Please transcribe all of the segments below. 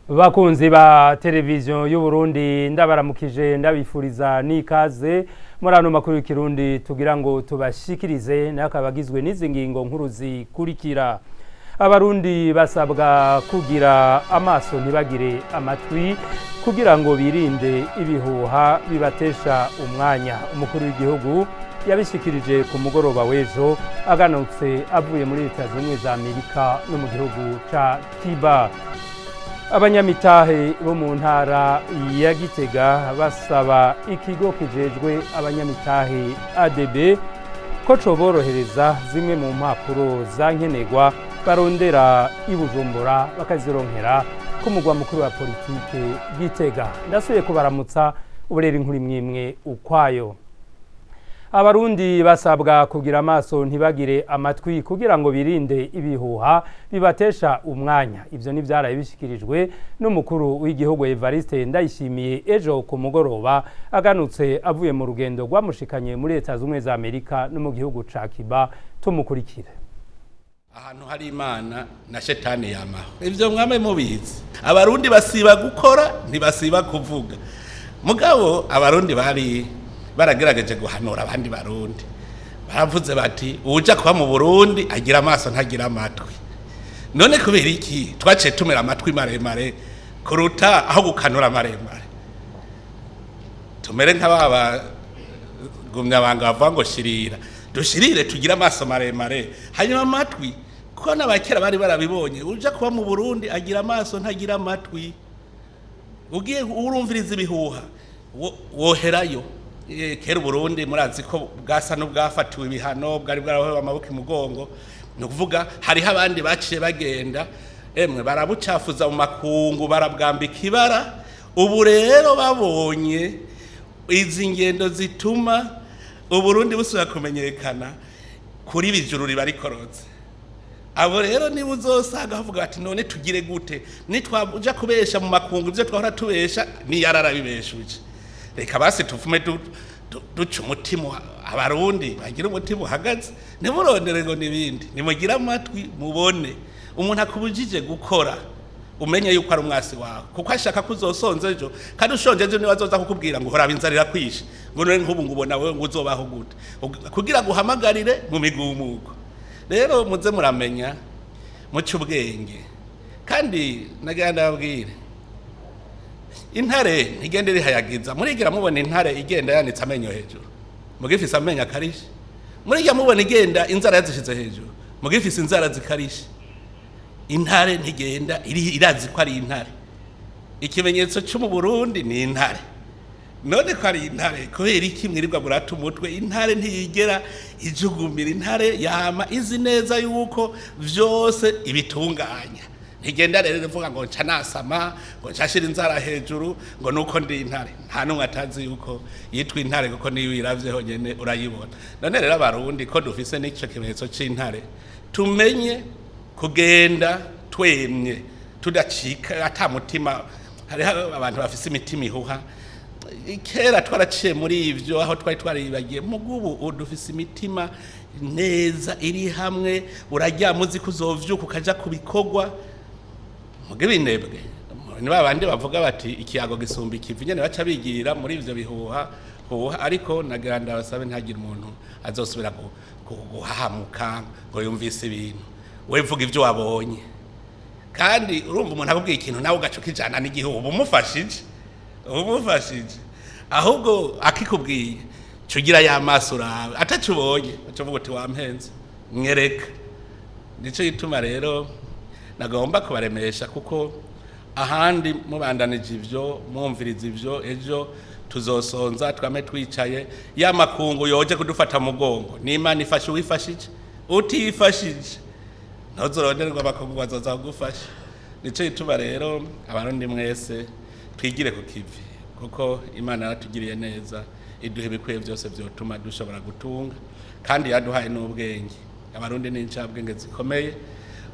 Bakunzi ba televiziyo y'u Burundi ndabaramukije ndabifuriza nikaze muri ano makuru y'ikirundi tugira ngo tubashikirize nakabagizwe n'izi ngingo nkuru zikurikira. Abarundi basabwa kugira amaso ntibagire amatwi kugira ngo birinde ibihuha bibatesha umwanya. Umukuru w'igihugu yabishikirije ku mugoroba w'ejo aganutse avuye muri Leta Zunze Ubumwe za Amerika no mu gihugu ca Cuba. Abanyamitahe bo mu ntara ya Gitega basaba ikigo kijejwe abanyamitahe ADB ko coborohereza zimwe mu mpapuro zankenerwa barondera i Bujumbura bakazironkera ku mugwa mukuru wa politike Gitega. Ndasubiye kubaramutsa uburere inkuru imwe ukwayo. Abarundi basabwa kugira amaso ntibagire amatwi kugira ngo birinde ibihuha bibatesha umwanya. Ivyo ni vyaraye bishikirijwe n'umukuru w'igihugu Evariste Ndayishimiye ejo ku mugoroba aganutse avuye mu rugendo rwamushikanye muri Leta Zunze Ubumwe za Amerika no mu gihugu ca Cuba. Tumukurikire. Ahantu hari Imana na shetani yamaho. Ivyo mwame mubizi. Abarundi basiba gukora ntibasiba kuvuga. Mugabo abarundi baragerageje guhanura abandi barundi. Baravuze bati uja kuba mu Burundi agira amaso ntagira amatwi. None kubera iki twaciye tumera amatwi maremare kuruta aho gukanura maremare. Tumere nk'ababa gumya banga bavuga ngo shirira. Dushirire tugira amaso maremare hanyuma amatwi kuko n'abakera bari barabibonye. Uja kuba mu Burundi agira amaso ntagira amatwi. Ugiye urumviriza ibihuha woherayo. Kera Burundi murazi ko bwasa n'ubwafatiwe ibihano bwari bwarahowe amaboko imugongo. No kuvuga hariho abandi baciye bagenda barabucafuza mu makungu barabwambika ibara. Ubu rero babonye izi ngendo zituma Uburundi busubira kumenyekana kuri bijuru ribarikoroze. Abo rero niba uzosanga bavuga bati none tugire gute nitwaja kubesha mu makungu ivyo twahora tubesha ni yararabibeshuje. Reka basi tuvume duca umutima abarundi bagira umutima uhagaze ntimurondere ngo nibindi nimugira amatwi mubone umuntu akubujije gukora umenye yuko ari umwasi wawe kuko ashaka kuzosonza ejo kandi ushonje ejo niwe azoza kukubwira ngo hora binzarira kwisha ngo none nk'ubu ngubona wewe ngo uzobaho gute kugira guhamagarire mu migumuko. Rero muze muramenya muce ubwenge kandi nagenda babwire intare ntigende rihayagiza. Murigira mubona intare igenda yanitse amenyo hejuru mugifise amenyo akarishe. Murigira mubona igenda inzara yazishize hejuru mugifise inzara zikarishe. Intare ntigenda irazi ko ari intare. Ikimenyetso cyo mu Burundi ni intare. None ko ari intare kubera iki mwirirwa burata umutwe? Intare ntiyigera ijugumira. Intare yama izi neza yuko vyose ibitunganya. Ntigenda rero ivuga ngo nca nasama ngo nshashira inzara hejuru ngo nuko ndi intare. Nta numwe atazi yuko yitwa intare kuko niyo iravye honyene urayibona. None rero abarundi ko dufise n'ico kimenyetso c'intare tumenye kugenda twemye tudacika ata mutima. Hariho abantu bafise imitima ihuha. Kera twaraciye muri ivyo aho twari twaribagiye mugubu dufise imitima neza iri hamwe uraryama uzi kuzovyuka ukaja kubikogwa. Mugibe inebwe ni babandi bavuga bati ikiyago gisumba ikivi nyene baca bigira muri ivyo bihuha ariko nagira basabe ntagira umuntu azosubira guhahamuka ngo yumvise ibintu. We vuga ivyo wabonye kandi urumva umuntu akubwiye ikintu nawe ugacuka ijana n'igihugu umufashije ahubwo akikubwiye cugira ya maso urabe atacubonye ucuvuga uti wampenze mwereka. Nico gituma rero nagomba kubaremesha kuko ahandi mubandanije ivyo mwumviriza ivyo ejo tuzosonza twame twicaye ya makungu yoje kudufata mugongo. N'Imana ifashe wifashije utifashije ntozoronderwa abakungu bazoza kugufasha. Nico gituma rero abarundi mwese twigire ku kivi kuko Imana yaratugiriye neza iduhe bikwiye byose vyotuma dushobora gutunga kandi yaduhaye n'ubwenge. Abarundi n'incabwenge zikomeye.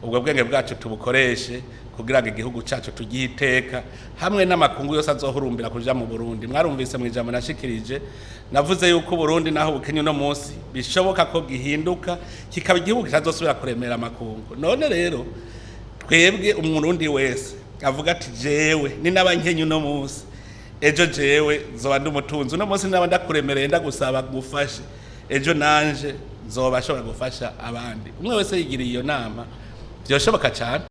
Ubwo bwenge bwacu tubukoreshe kugira ngo igihugu cyacu tugihiteka hamwe n'amakungu yose azohurumbira kuja mu Burundi. Mwarumvise mu ijambo nashikirije navuze yuko Burundi naho bukenye no munsi bishoboka ko gihinduka kikaba igihugu kitazosubira kuremera amakungu. None rero twebwe umurundi wese avuga ati jewe ni n'abankenye uno munsi ejo jewe zoba ndumutunzi uno munsi naba ndakuremereye ndagusaba gufashe ejo nanje zoba ashobora gufasha abandi umwe wese yigiriye iyo nama byoshoboka cyane.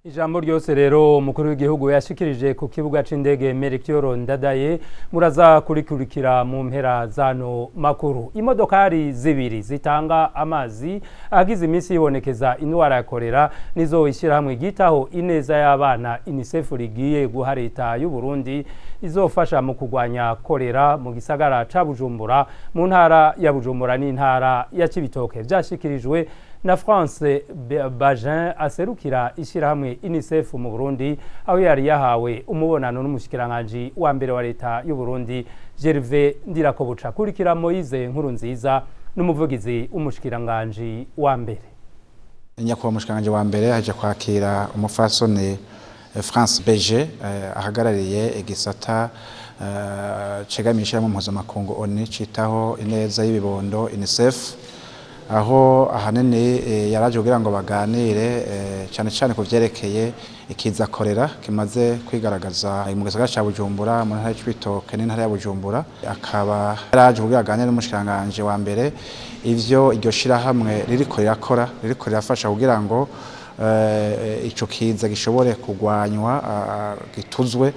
Ijambo ryose rero umukuru w'igihugu yashikirije ku kibuga c'indege Melchior Ndadaye muraza kurikurikira mu mpera zano makuru. Imodokari zibiri zitanga amazi agize iminsi yibonekeza indwara ya kolera nizo ishyirahamwe gitaho ineza y'abana UNICEF rigiye guha leta y'u Burundi izofasha mu kugwanya kolera mu gisagara ca Bujumbura mu ntara ya Bujumbura n'intara ya Cibitoke. Byashikirijwe na France Bagin aserukira ishyirahamwe UNICEF mu Burundi aho yari yahawe umubonano n'umushikiranganje wa mbere wa leta y'u Burundi Gervais Ndirakobuca. Kurikira Moise Nkurunziza n'umuvugizi umushikiranganje wa mbere. Nyakubahwa umushikiranganje wa mbere haje kwakira umufasone France Bagin ahagarariye igisata cegamisha mu mpuzamakungu ONU citaho ineza y'ibibondo UNICEF, aho ahanini yaraje kugira ngo baganire cyane cyane ku vyerekeye ikiza kolera kimaze kwigaragaza mu gisagara ca Bujumbura mu ntara y'Ibitoke n'intara ya Bujumbura. Akaba yaraje kugira aganire n'umushikiranganje wa mbere ivyo iryo shirahamwe ririko rirafasha kugira ngo ico kiza gishobore kugwanywa gituzwe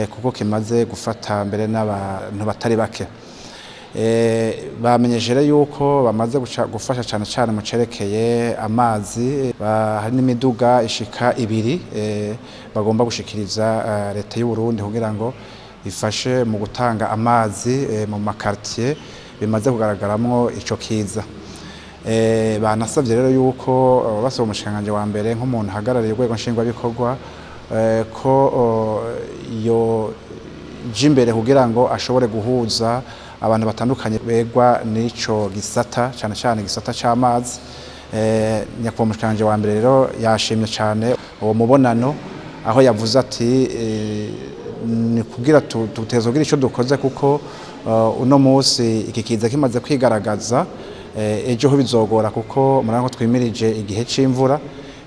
kuko kimaze gufata mbere n'abantu batari bake. Bamenyesheje yuko bamaze gufasha cyane cyane mu cerekeye amazi, hari n'imiduga ishika 2 bagomba gushikiriza leta y'u Burundi kugira ngo ifashe mu gutanga amazi mu makartier bimaze kugaragaramwo ico kiza. Banasavye rero yuko basaba umushikiranganje wa mbere nk'umuntu hagarariye urwego nshingwabikorwa ko yo jimbere kugira ngo ashobore guhuza abantu batandukanye begwa n'ico gisata cyane cyane gisata c'amazi. Nyakubahwa umushikiranganje wa mbere rero yashimye cyane uwo mubonano aho yavuze ati ni kugira tuteze kugira ico dukoze kuko uno munsi iki kiza kimaze kwigaragaza ejo ho bizogora kuko murango twimirije igihe c'imvura.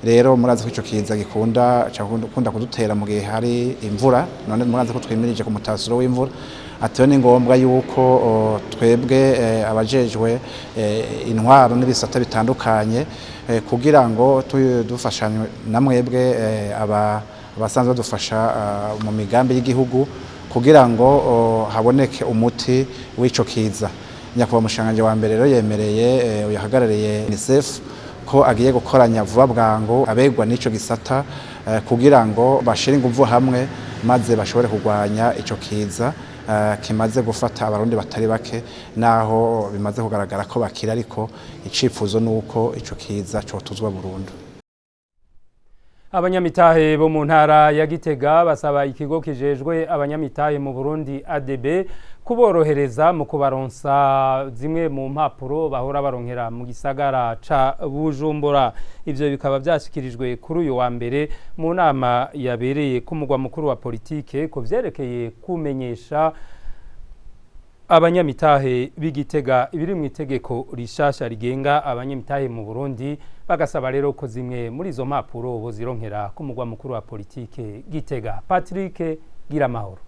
Rero murazi ko ico kiza gikunda kudutera mu gihe hari imvura, none murazi ko twimirije ku mutasiro w'imvura. Ati ni ngombwa yuko twebwe abajejwe intwaro n'ibisata bitandukanye kugira ngo dufashanye namwebwe abasanzwe dufasha mu migambi y'igihugu kugira ngo haboneke umuti w'ico kiza. Nyakubahwa umushikiranganje wa mbere rero yemereye uyahagarariye UNICEF ko agiye gukoranya vuba bwango abegwa n'ico gisata kugira ngo bashire inguvu hamwe maze bashobore kugwanya ico kiza kimaze gufata abarundi batari bake, naho bimaze kugaragara ko bakira, ariko icifuzo nuko ico kiza cotuzwa burundu. Abanyamitahe bo mu ntara ya Gitega basaba ikigo kijejwe abanyamitahe mu Burundi ADB kuborohereza mu kubaronsa zimwe mu mpapuro bahora baronkera mu gisagara ca Bujumbura. Ivyo bikaba byashikirijwe kuri uyu wa mbere mu nama yabereye ku mugwa mukuru wa politike ko vyerekeye kumenyesha abanyamitahe b'Igitega ibiri mu itegeko rishasha rigenga abanyamitahe mu Burundi. Bagasaba rero ko zimwe muri izo mpapuro bozironkera ku mugwa mukuru wa politike Gitega. Patrick Giramahoro.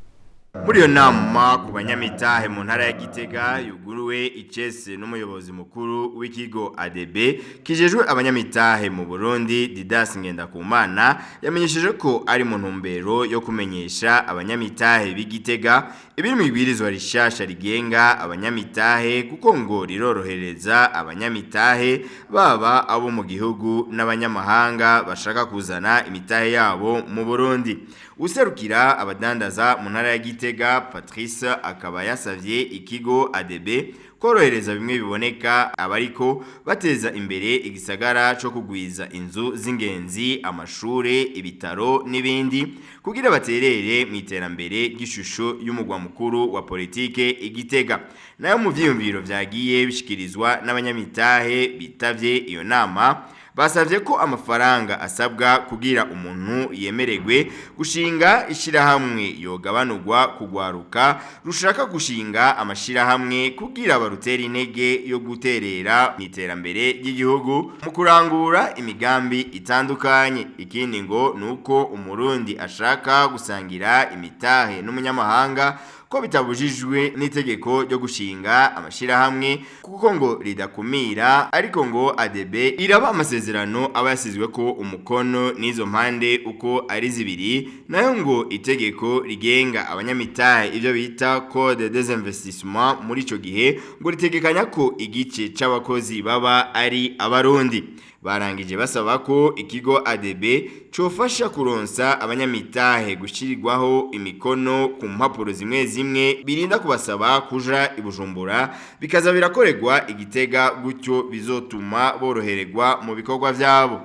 Muri iyo nama ku banyamitahe mu ntara ya Gitega yuguruwe icese n'umuyobozi mukuru w'ikigo ADB kijejwe abanyamitahe mu Burundi Didas Ngendakumana yamenyesheje ko ari mu ntumbero yo kumenyesha abanyamitahe b'Igitega ibiri mu ibwirizwa rishasha rigenga abanyamitahe kuko ngo rirorohereza abanyamitahe baba abo mu gihugu n'abanyamahanga bashaka kuzana imitahe yabo mu Burundi. Userukira abadandaza mu ntara ya Gitega Patrice akaba yasavye ikigo ADB korohereza bimwe biboneka abariko bateza imbere igisagara cyo kugwiza inzu z'ingenzi, amashure, ibitaro n'ibindi kugira baterere mu iterambere ry'ishusho y'umugwa mukuru wa politike Igitega. Nayo mu vyiyumviro vyagiye bishikirizwa n'abanyamitahe bitavye iyo nama basavye ko amafaranga asabwa kugira umuntu yemererwe gushinga ishirahamwe yogabanurwa kugwaruka rushaka gushinga amashirahamwe kugira barutera intege yo guterera n'iterambere ry'igihugu mu kurangura imigambi itandukanye. Ikindi ngo nuko umurundi ashaka gusangira imitahe n'umunyamahanga ko bitabujijwe n'itegeko ryo gushinga amashirahamwe kuko ngo ridakumira, ariko ngo ADB iraba amasezerano aba yasizwe ko umukono n'izo mpande uko ari zibiri, nayo ngo itegeko rigenga abanyamitahe ivyo bita Code des Investissements muri ico gihe ngo ritegekanya ko igice c'abakozi baba ari abarundi. Barangije basaba ko ikigo ADB cofasha kuronsa abanyamitahe gushirirwaho imikono ku mpapuro zimwe zimwe birinda kubasaba kuja i Bujumbura, bikaza birakorerwa Igitega, gutyo bizotuma borohererwa mu bikorwa vyabo.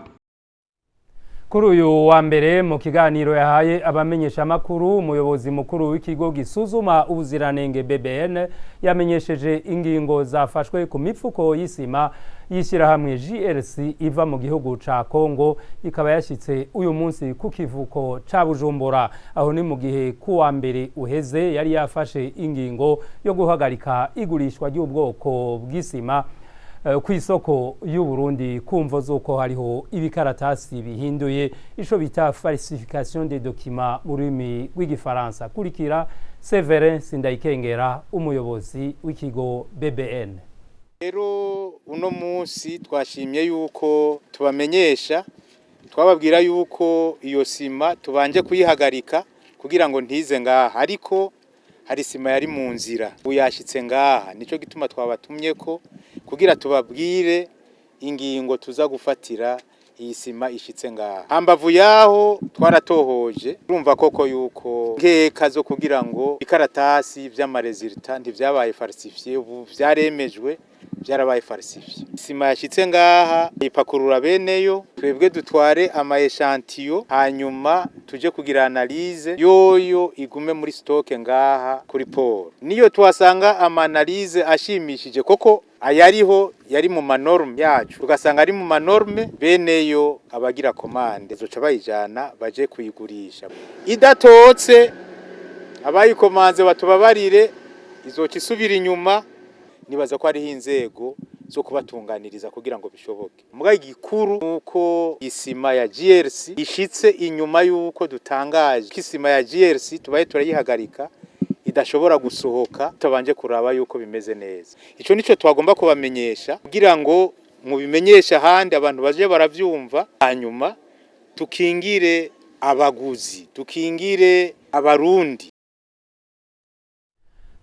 Kuri uyu wa mbere mu kiganiro yahaye abamenyesha amakuru, umuyobozi mukuru w'ikigo gisuzuma ubuziranenge BBN yamenyesheje ingingo zafashwe ku mifuko y'isima y'ishyirahamwe GRC iva mu gihugu ca Kongo, ikaba yashitse uyu munsi ku kivuko ca Bujumbura. Aho ni mu gihe ku wa mbere uheze yari yafashe ingingo yo guhagarika igurishwa ry'ubwoko bw'isima ku isoko y'u Burundi kumvo zuko hariho ibikaratasi bihinduye ico bita falsification des documents mu rurimi rw'igifaransa. Kurikira Severin Sindayikengera, umuyobozi w'ikigo BBN. Rero uno munsi twashimye yuko tubamenyesha, twababwira yuko iyo sima tubanje kuyihagarika kugira ngo ntize ngaha, ariko hari sima yari mu nzira uyashitse ngaha, nico gituma twabatumye ko kugira tubabwire ingingo tuza gufatira iyi sima ishitse ngaha. Hambavu yaho twaratohoje, urumva koko yuko nkeka zo kugira ngo ikaratasi vy'amaresultat ntivyabaye falsifié, ubu vyaremejwe byarabaye falsifié. Sima yashitse ngaha ipakurura beneyo, twebwe dutware ama echantillon hanyuma tuje kugira analyse yoyo igume muri stock ngaha kuri port. Niyo twasanga ama analyse ashimishije koko ayariho yari mu manorme yacu, tugasanga ari mu manorme, beneyo abagira commande zoca bayijana baje kuyigurisha. Idatotse abayikomanze batubabarire, izoca isubira inyuma, nibaza ko ari inzego zo kubatunganiriza kugira ngo bishoboke. Mugaye gikuru nuko isima ya GRC ishitse inyuma yuko dutangaje kisima ya GRC tubaye turayihagarika idashobora gusohoka tabanje kuraba yuko bimeze neza. Ico nico twagomba kubamenyesha kugira ngo mu bimenyesha handi abantu baje baravyumva, hanyuma tukingire abaguzi, tukingire abarundi.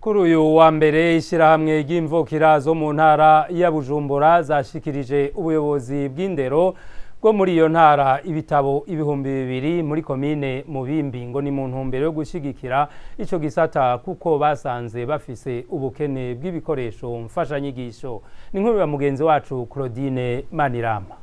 Kuri uyu wa mbere ishyirahamwe ry'imvukira zo mu ntara ya Bujumbura zashikirije ubuyobozi bw'indero bwo muri iyo ntara ibitabo 200 muri komine Mubimbi, ngo ni mu ntumbero yo gushigikira ico gisata kuko basanze bafise ubukene bw'ibikoresho mfashanyigisho. Ni nkuru ya mugenzi wacu Claudine Manirama.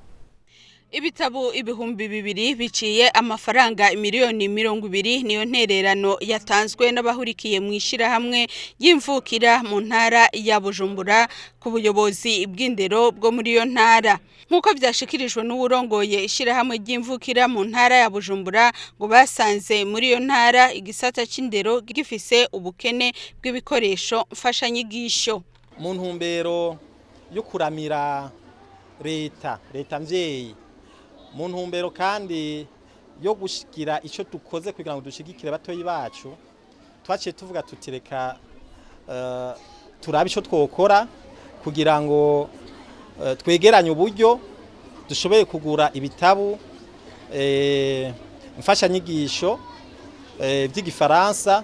Ibitabo 200 biciye amafaranga miliyoni 20 niyo ntererano yatanzwe n'abahurikiye mu ishirahamwe y'imvukira mu ntara ya Bujumbura ku buyobozi bw'indero bwo muri iyo ntara. Nkuko byashikirijwe n'uburongoye ishirahamwe ry'imvukira mu ntara ya Bujumbura, ngo basanze muri iyo ntara igisata c'indero gifise ubukene bw'ibikoresho mfashanyigisho. Mu ntumbero yo kuramira leta mvyeyi, mu ntumbero kandi yo gushikira ico dukoze kugira ngo dushigikire batoyi bacu, twaciye tuvuga tutireka turabe ico twokora kugira ngo twegeranye uburyo dushoboye kugura ibitabu mfashanyigisho vy'igifaransa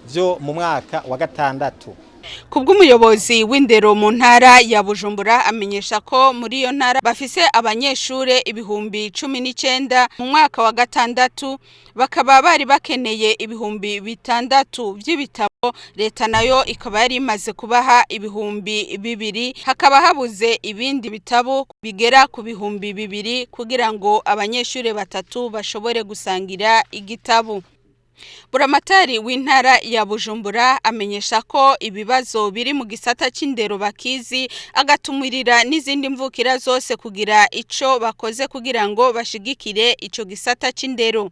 vyo mu mwaka wa 6. Kubw'umuyobozi w'indero mu ntara ya Bujumbura amenyesha ko muri iyo ntara bafise abanyeshure 19,000 mu mwaka wa 6, bakaba bari bakeneye 6,000 vy'ibitabo, leta nayo ikaba yari imaze kubaha 2,000, hakaba habuze ibindi bitabo bigera ku 2,000 kugira ngo abanyeshure 3 bashobore gusangira igitabo. Buramatari w'intara ya Bujumbura amenyesha ko ibibazo biri mu gisata c'indero bakizi agatumirira n'izindi mvukira zose kugira ico bakoze kugira ngo bashigikire ico gisata c'indero.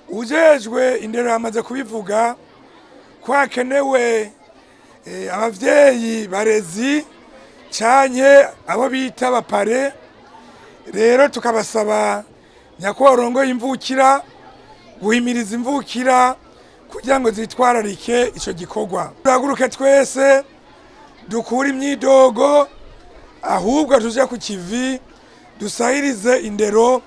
Ujejwe indero yamaze kubivuga kwakenewe abavyeyi barezi canke abo bita abapare, rero tukabasaba nyakorongo imvukira guhimiriza imvukira kugira ngo zitwararike ico gikorwa. Turaguruke twese dukura imyidogo ahubwo tuje ku kivi dusahirize indero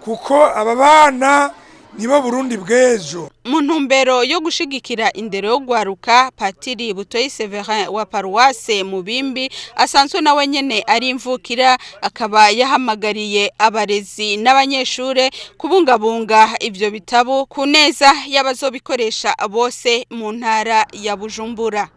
kuko aba bana nibo Burundi bw'ejo. Mu ntumbero yo gushigikira indero yo gwaruka, Patiri Butoyi Severin wa Paruwase Mubimbi asanzwe nawe nyene ari imvukira, akaba yahamagariye abarezi n'abanyeshure kubungabunga ivyo bitabo ku neza y'abazobikoresha bose mu ntara ya Bujumbura.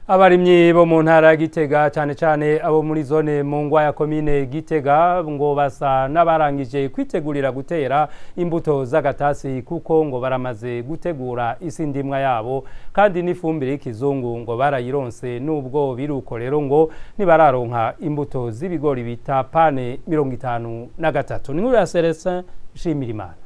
Abarimyi bo mu ntara ya Gitega cyane cyane abo muri zone Mungwa ya komine Gitega ngo basa n'abarangije kwitegurira gutera imbuto z'agatasi kuko ngo baramaze gutegura isi ndimwa yabo kandi n'ifumbire y'ikizungu ngo barayironse nubwo biruko rero ngo nibararonka imbuto z'ibigori bita pane 53. Ni nkuru ya Celestin Shimirimana.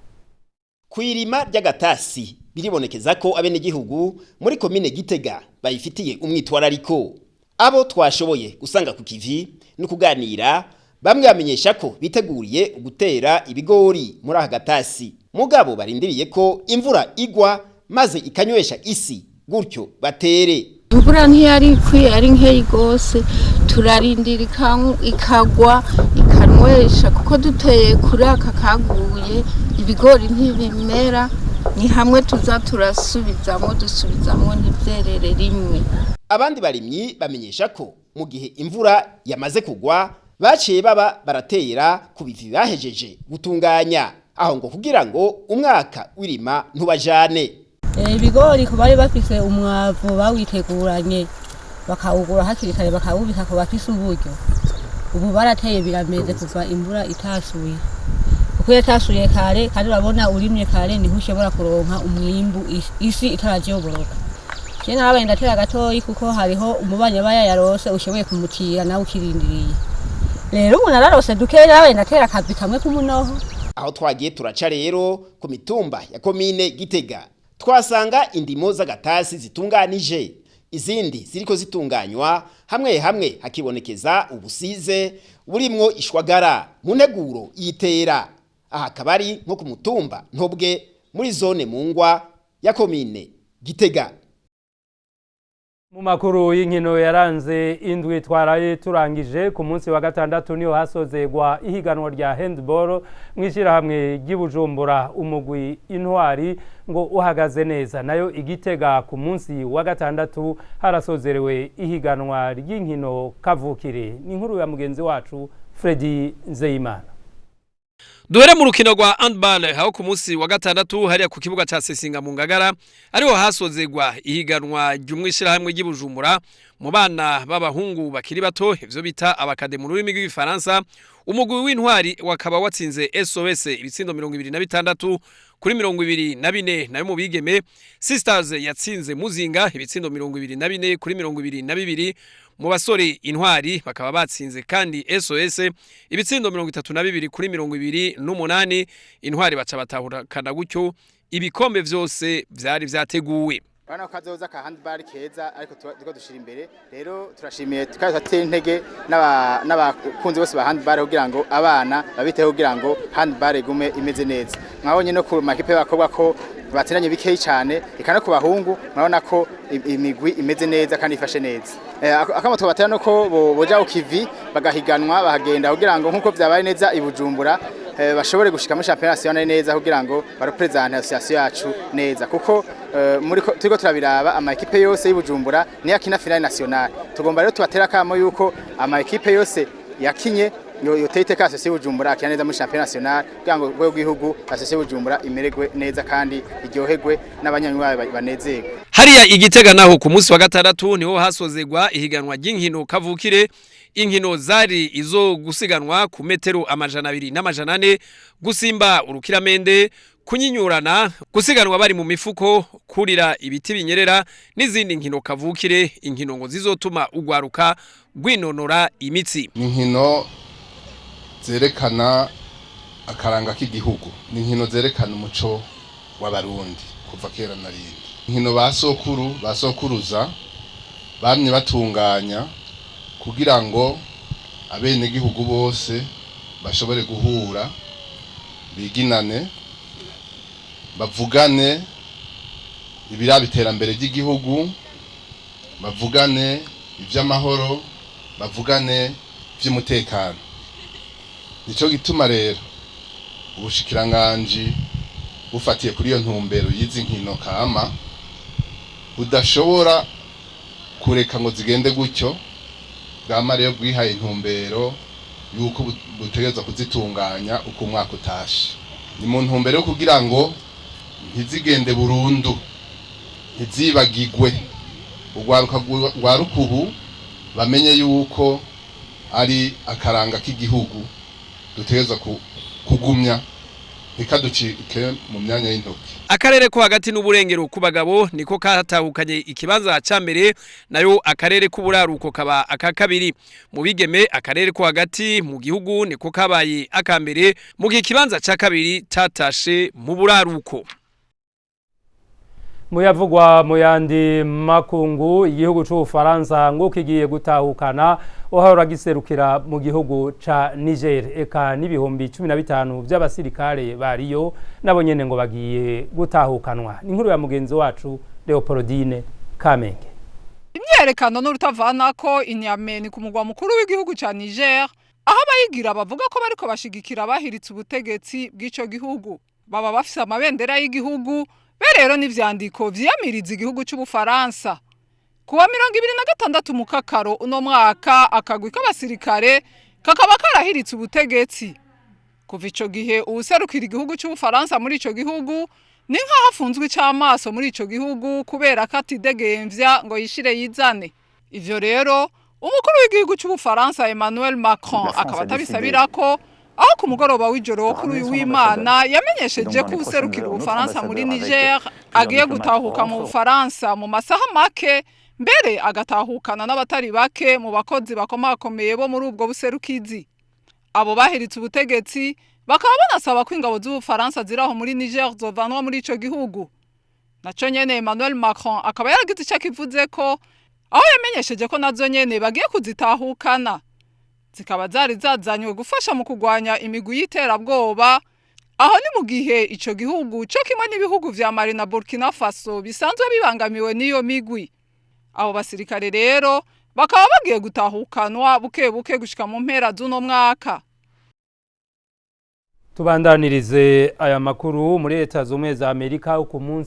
Kwirima ry'agatasi biribonekeza ko abenegihugu muri komine Gitega bayifitiye umwitwarariko. Abo twashoboye gusanga ku kivi no kuganira bamwe bamenyesha ko biteguriye gutera ibigori muri aka gatasi. Mugabo barindiriye ko imvura igwa maze ikanywesha isi gutyo batere. Imvura ntiyari ari nkeyi gose, turarindira ikagwa ikanywesha kuko duteye kuri aka kaguye ibigori ntibimera, ni hamwe tuza turasubizamo ntibyerere rimwe. Abandi barimyi bamenyesha ko mu gihe imvura yamaze kugwa baciye baba baratera ku bivi bahejeje gutunganya, aho ngo kugira ngo umwaka wirima ntubajane. Ibigori ko bari bafise umwavu bawiteguranye bakawugura hakiri kare bakawubika ko bafise uburyo. Ubu barateye birameze kuva imvura itasuye. Kuko yatasuye kare kandi urabona urimye kare niho ushobora kuronka umwimbu isi itarajyoboroka. Je nabaye ndatera gatoyi kuko hariho umubanye baya yarose ushoboye kumutira nawe ukirindiriye. Rero umuntu ararose dukeya nabaye ndatera akazi kamwe kumunoho. Aho twagiye turaca rero ku mitumba ya komine Gitega twasanga indimo z'agatasi zitunganije, izindi ziriko zitunganywa, hamwe hamwe hakibonekeza ubusize burimwo ishwagara mu nteguro yitera. Aha kabari nko ku mutumba Ntobwe muri zone Mungwa ya komine Gitega. Mu makuru y'inkino yaranze indwi twaraye turangije ku munsi wa gatandatu niho hasozegwa ihiganwa rya handball mwishira hamwe ry'Ibujumbura, umugwi Intwari ngo uhagaze neza, nayo Igitega ku munsi wa gatandatu harasozerewe ihiganwa ry'inkino kavukire. Ni inkuru ya mugenzi wacu Fredy Nzeyimana. Duhere mu rukino rwa handball aho ku munsi wa gatandatu hariya ku kibuga ca Sesinga mu Ngagara ariho hasozegwa ihiganwa ry'umwishira hamwe ry'Ibujumbura mu bana b'abahungu bakiri bato, ivyo bita abakade mu rurimi rw'igifaransa. Umugwi w'Intwari wakaba watsinze SOS ibitsindo 26 kuri 24, nayo mu bigeme Sisters yatsinze Muzinga ibitsindo 24 kuri 22. Mu basore Intwari bakaba batsinze kandi SOS ibitsindo 32 kuri 28. Intwari baca batahukana gutyo ibikombe vyose vyari vyateguwe. Bana kazoza ka handball keza ariko tuko dushira imbere, rero turashimiye tukazatera intege n'abakunzi bose ba handball kugira ngo abana babiteho kugira ngo handball igume imeze neza. Mwabonye no ku makipe y'abakobwa ko bateranye bikeyi cyane, ikana ku bahungu murabona ko imigwi imeze neza kandi ifashe neza. Akamo tubatera no ko boja ukivi bagahiganwa bahagenda kugira ngo nkuko vyabaye neza Ibujumbura bashobore gushika muri championnat nationale neza kugira ngo barepresente association yacu neza, kuko muri turiko turabiraba ama equipe yose y'Ibujumbura ni yakina finale nationale. Tugomba rero tubatera kamo yuko ama equipe yose yakinye yotete ka association y'Ibujumbura akina neza muri championnat nationale kugira ngo rwego rw'igihugu association y'Ibujumbura imererwe neza kandi iryoherwe n'abanyanywa banezerwe. Hariya Igitega naho ku munsi wa gatandatu niho hasozegwa ihiganwa ry'inkino kavukire. Inkino zari izo gusiganwa ku metero 200 n'amajana 4, gusimba urukiramende, kunyinyurana gusiganwa bari mu mifuko kurira ibiti binyerera n'izindi nkino kavukire inkino ngo zizotuma ugwaruka gwinonora imitsi. Inkino zerekana akaranga k'igihugu, n'inkino zerekana umuco w'abarundi kuva kera na rindi. Inkino basokuruza bamye batunganya kugira ngo abene gihugu bose bashobore guhura biginane bavugane ibiraba iterambere ry'igihugu, bavugane ivy'amahoro, bavugane ivy'umutekano. Nico gituma rero ubushikiranganji bufatiye kuri iyo ntumbero y'izi nkino kama budashobora kureka ngo zigende gutyo, bwama rero bwihaye intumbero yuko butegereza kuzitunganya uko umwaka utashe. Ni mu ntumbero yo kugira ngo ntizigende burundu, ntizibagigwe, ugwaruka ubu bamenye yuko ari akaranga k'igihugu dutegereza kugumya ntikaducike mu myanya y'intoki. Akarere ko hagati n'uburengero ku bagabo niko katahukanye ikibanza ca mbere, nayo akarere k'uburaruko kaba aka kabiri. Mu bigeme akarere ko hagati mu gihugu niko kabaye aka mbere, mu kibanza ca kabiri tatashe mu buraruko. Muyavugwa mu yandi makungu, igihugu c'Ubufaransa ngo kigiye gutahukana uhora giserukira mu gihugu ca Niger, eka n'ibihumbi 15 by'abasirikare bariyo nabo nyene ngo bagiye gutahukanwa. Inkuru ya mugenzi wacu Leopoldine Kamenge. Imyerekano n'urutavanako inyameni ku mugwa mukuru w'igihugu ca Niger, aho abayigira bavuga ko bariko bashigikira bahiritse ubutegetsi bw'ico gihugu. Baba bafise amabendera y'igihugu, berero n'ivyandiko vyiyamiriza igihugu c'Ubufaransa. Kuwa 2026 mu kakaro uno mwaka akagwi k'abasirikare kakaba karahiritse ubutegetsi. Kuva ico gihe uwuserukira igihugu c'Ubufaransa muri ico gihugu ni nkaho afunzwe icamaso muri ico gihugu kubera katidegemvya ngo yishire yizane. Ivyo rero umukuru w'igihugu c'Ubufaransa Emmanuel Macron akaba atabisabirako, aho ku mugoroba w'ijoro wo kuri w'Imana yamenyesheje ko userukira Ubufaransa muri Niger agiye gutahuka mu Bufaransa mu masaha make, mbere agatahukana n'abatari bake mu bakozi bakomakomeye bo muri ubwo buserukizi. Abo bahiritse ubutegetsi bakaba banasaba ko ingabo z'Ubufaransa ziraho muri Niger zovanwa muri ico gihugu. Naco nyene Emmanuel Macron akaba yaragize icyo kivuze ko aho yamenyesheje ko nazo nyene bagiye kuzitahukana. Zikaba zari zazanywe gufasha mu kugwanya imigwi y'iterabwoba, aho ni mu gihe ico gihugu cyo kimwe n'ibihugu vya Mali na Burkina Faso bisanzwe bibangamiwe n'iyo migwi. Abo basirikare rero bakaba bagiye gutahukanwa buke buke gushika mu mpera z'uno mwaka. Tubandanirize aya makuru muri Leta Zunze za Amerika mu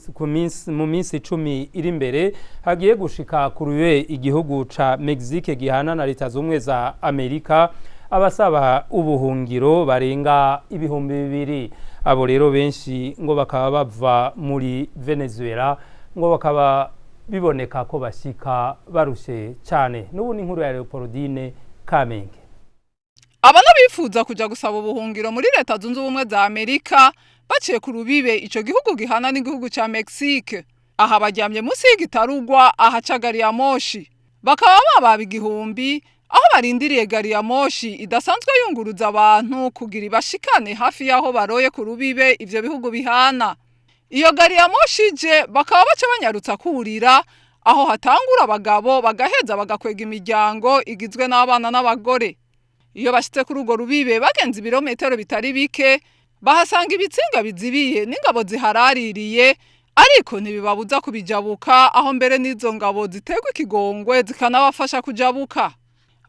minsi 10 iri imbere hagiye gushika kuruye igihugu ca Mexique gihana na Leta Zunze za Amerika abasaba ubuhungiro barenga ibihumbi 200. Abo rero benshi ngo bakaba bava muri Venezuela, ngo bakaba biboneka ko bashika barushe cyane. N'ubu ni inkuru ya Leopoldine Kamenge. Abana bifuza kuja gusaba ubuhungiro muri Leta Zunze Ubumwe za Amerika baciye ku rubibe ico gihugu gihana n'igihugu ca Mexique. Aha baryamye munsi y'igitarugwa ahaca gari ya moshi. Bakaba baba igihumbi aho barindiriye gari ya moshi idasanzwe yunguruza abantu kugira ibashikane hafi yaho baroye ku rubibe ivyo bihugu bihana. Iyo gari ya moshi je bakaba baca banyarutsa kurira aho hatangura abagabo bagaheza bagakwega imiryango igizwe n'abana n'abagore. Iyo bashitse kuri urwo rubibe bagenze ibirometero bitari bike bahasanga ibitsinga bizibiye n'ingabo ziharaririye, ariko ntibibabuza kubijabuka, aho mbere n'izo ngabo ziterwa ikigongwe zikanabafasha kujabuka.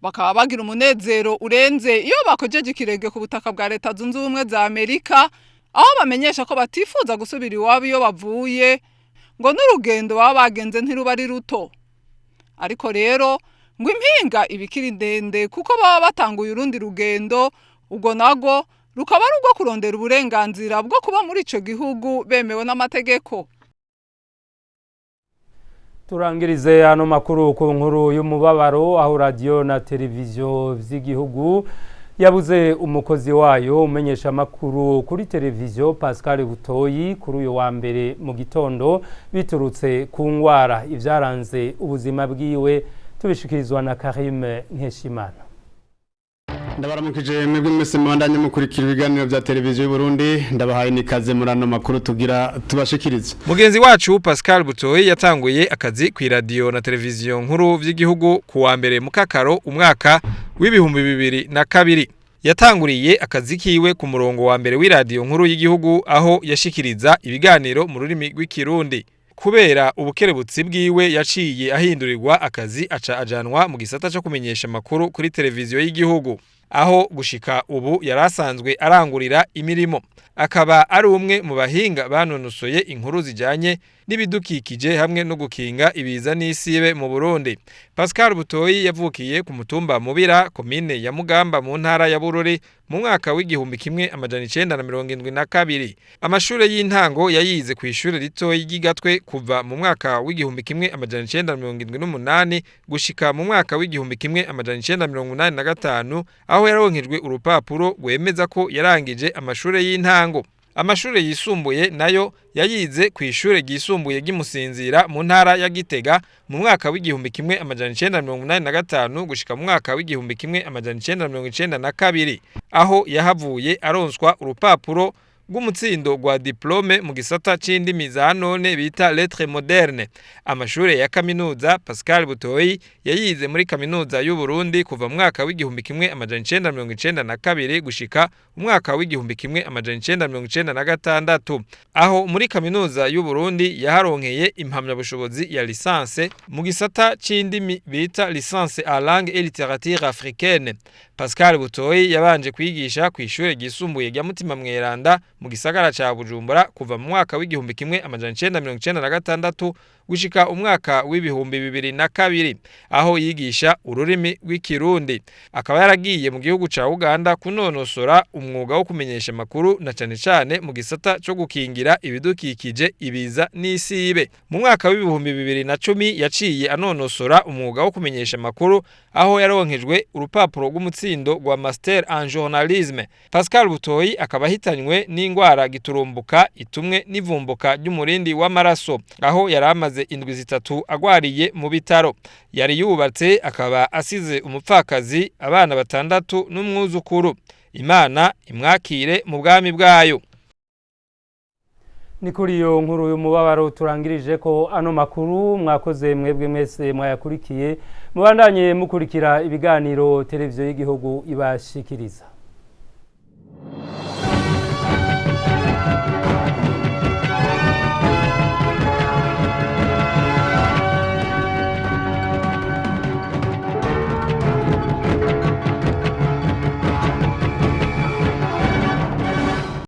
Bakaba bagira umunezero urenze iyo bakojeje ikirenge ku butaka bwa Leta Zunze Ubumwe za Amerika, aho bamenyesha ko batifuza gusubira iwabo iyo bavuye, ngo n'urugendo baba bagenze ntiruba ari ruto. Ariko rero ngo impinga ibikiri ndende kuko baba batanguye urundi rugendo, ubwo nago rukaba ari urwo kurondera uburenganzira bwo kuba muri ico gihugu bemewe n'amategeko. Turangirize hano makuru ku nkuru y'umubabaro aho radio na televiziyo vy'igihugu yabuze umukozi wayo umenyesha makuru kuri televiziyo Pascal Butoyi kuri uyu wa mbere mu gitondo biturutse ku ngwara ivyaranze ubuzima bwiwe tubishikirizwa na Karim Nkeshimana. Ndabaramukije mwebwe mwese mubandanye mukurikira ibiganiro vya televiziyo y'u Burundi ndabahaye nikaze murano makuru tugira tubashikirize. Mugenzi wacu Pascal Butoyi yatanguye akazi ku radio na televiziyo nkuru vy'igihugu ku wa mbere mu Kakaro umwaka w'ibihumbi 2002. Yatanguriye akazi kiwe ku murongo wa mbere w'iradio nkuru y'igihugu aho yashikiriza ibiganiro mu rurimi rw'ikirundi. Kubera ubukerebutsi bwiwe yaciye ahindurirwa akazi aca ajanwa mu gisata cyo kumenyesha makuru kuri televiziyo y'igihugu aho gushika ubu yarasanzwe arangurira imirimo akaba ari umwe mu bahinga banonosoye inkuru zijanye n'ibidukikije hamwe no gukinga ibiza n'isibe mu Burundi. Pascal Butoyi yavukiye ku mutumba Mubira komine ya Mugamba mu ntara ya Bururi mu mwaka w'igihumbi kimwe amajana 1972. Amashure y'intango yayize ku ishure ritoyi ry'Igatwe kuva mu mwaka w'igihumbi kimwe amajana 1978 gushika mu mwaka w'igihumbi kimwe amajana 1985 aho yaronkejwe urupapuro rwemeza ko yarangije amashure y'intango. Amashure yisumbuye nayo yayize ku ishure ryisumbuye ry'Imusinzira mu ntara ya Gitega mu mwaka w'igihumbi kimwe amajana 1985 gushika mu mwaka w'igihumbi kimwe amajana 1992 aho yahavuye aronswa urupapuro rw'umutsindo rwa diplome mu gisata c'indimi za none bita lettres moderne. Amashure ya kaminuza Pascal Butoyi yayize muri kaminuza y'u Burundi kuva mu mwaka w'igihumbi kimwe amajana 1992 gushika mu mwaka w'igihumbi kimwe amajana 1996 aho muri kaminuza y'u Burundi yaharonkeye impamyabushobozi ya licence mu gisata c'indimi bita licence en langue et littérature africaine. Pascal Butoyi yabanje kwigisha ku ishure ryisumbuye rya Mutima Mweranda mu gisagara ca Bujumbura kuva mu mwaka w'igihumbi kimwe amajana 1996 gushika umwaka w'ibihumbi 2002 aho yigisha ururimi rw'ikirundi. Akaba yaragiye mu gihugu ca Uganda kunonosora umwuga wo kumenyesha makuru na cane cane mu gisata cyo gukingira ibidukikije ibiza n'isibe. Mu mwaka w'ibihumbi 2010 yaciye anonosora umwuga wo kumenyesha makuru aho yaronkejwe urupapuro rw'umutsindo rwa Master en Journalisme. Pascal Butoyi akaba hitanywe n'ingwara giturumbuka itumwe n'ivumbuka ry'umurindi w'amaraso aho yaramaze indwi zitatu agwariye mu bitaro. Yari yubatse akaba asize umupfakazi abana 6 n'umwuzukuru. Imana imwakire mu bwami bwayo. Ni kuri iyo nkuru y'umubabaro turangirije ko ano makuru mwakoze mwebwe mwese mwayakurikiye mubandanye mukurikira ibiganiro televiziyo y'igihugu ibashikiriza.